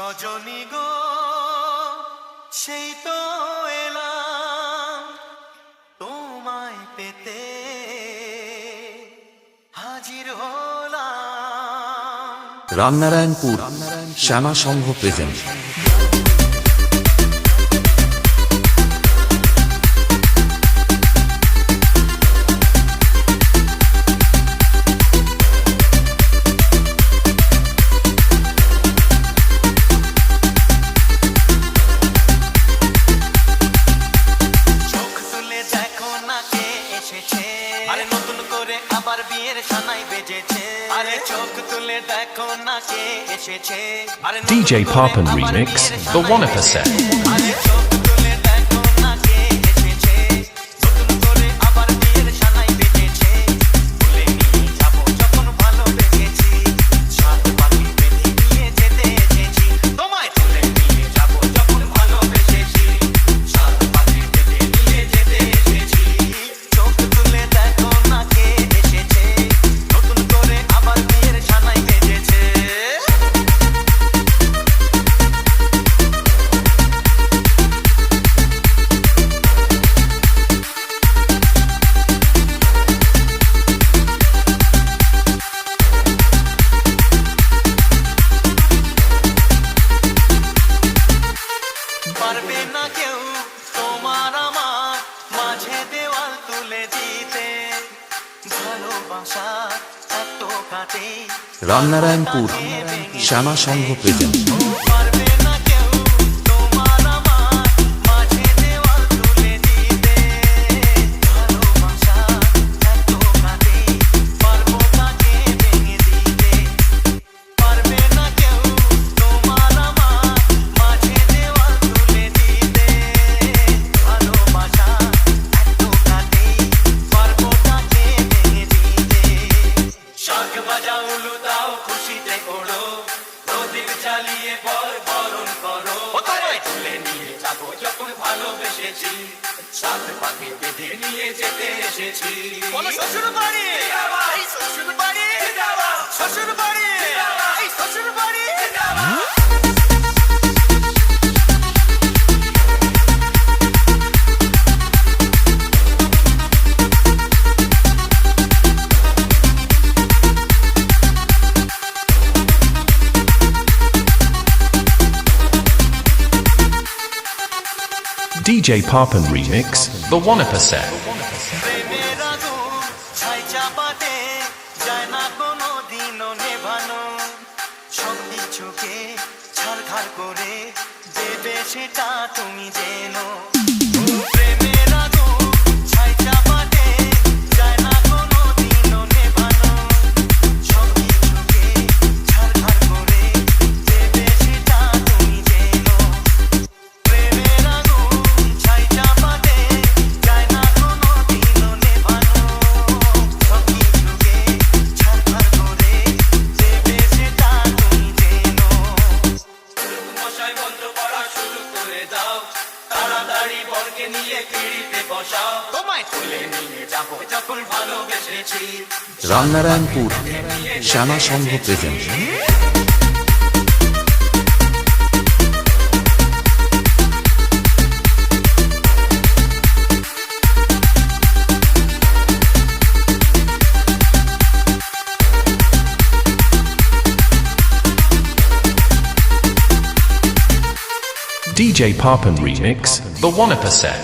রজনী গো সেই তো এলাম তোমায় পেতে হাজির হলাম। রামনারায়ণপুর শ্যামা সংঘ প্রেজেন্ট। আরে নতুন করে আবার বিয়ের সানাই বেজেছে, আরে চোখ তুলে দেখো না কে এসেছে। আরে DJ Poppin Remix, the one of a set. আরে চোখ তুলে দেখো না কে এসেছে, নতুন করে আবার বিয়ের সানাই বেজেছে। ভুলে নিয়ে যাবো যখন ভালোবেসেছি, সাত পাখি বেঁধে নিয়ে যেতে এসেছি। তোমায় তুলে নিয়ে যাবো যখন ভালোবেসেছি, সাত পাখি বেঁধে নিয়ে যেতে এসেছি। চোখ তুলে দেখো না কে এসেছে, নতুন করে আবার বিয়ের সানাই বেজেছে। পারবে না কেউ তোমার আমার মাঝে দেওয়াল তুলে দিতে, ভালোবাসা এত কাটে রামনারায়ণপুর শ্যামা সংঘ প্রেজেন্ট। পারবে না কেউ তোমার আমার মাঝে দেওয়াল তুলে দিতে, ভালোবাসা এত কাটে পারবো তাকে ভেঙে দিতে। পারবে না কেউ তোমার আমার মাঝে দেওয়াল তুলে দিতে, ভালোবাসা এত কাটে পারবো তাকে ভেঙে দিতে। শাঁখ বাজাও উলু দাও খুশিতে ওড়ো, প্রদীপ জ্বালিয়ে বরণ করো। তোমায় তুলে নিয়ে যাবো যখন ভালোবেসেছি, সাত পাখি বেঁধে নিয়ে যেতে এসেছি। বলো শ্বশুর বাড়ি, এই শ্বশুর বাড়ি, শ্বশুর বাড়ি, এই শ্বশুর বাড়ি। DJ Poppin Remix, the one of a set. প্রেমের আগুন ছাই চাপাতে যায় না কোনো দিনও নেভানো, সব কিছুকে ছারখার করে দেবে সেটা তুমি জেনো। প্রেমের আগুন ছাই চাপাতে যায় না কোনো দিনও নেভানো, সব কিছুকে ছারখার করে দেবে সেটা তুমি জেনো। প্রেমের আগুন ছাই চাপাতে যায় না কোনো দিনও নেভানো, সব কিছুকে ছারখার করে দেবে সেটা তুমি জেনো। মশাই মন্ত্র পড়া শুরু করে দাও, তাড়াতাড়ি বরকে নিয়ে পিড়িতে বসাও। তোমায় তুলে নিয়ে যাবো যখন ভালোবেসেছি। রামনারায়ণপুর শ্যামা সংঘ present. DJ Poppin Remix, the one of a set.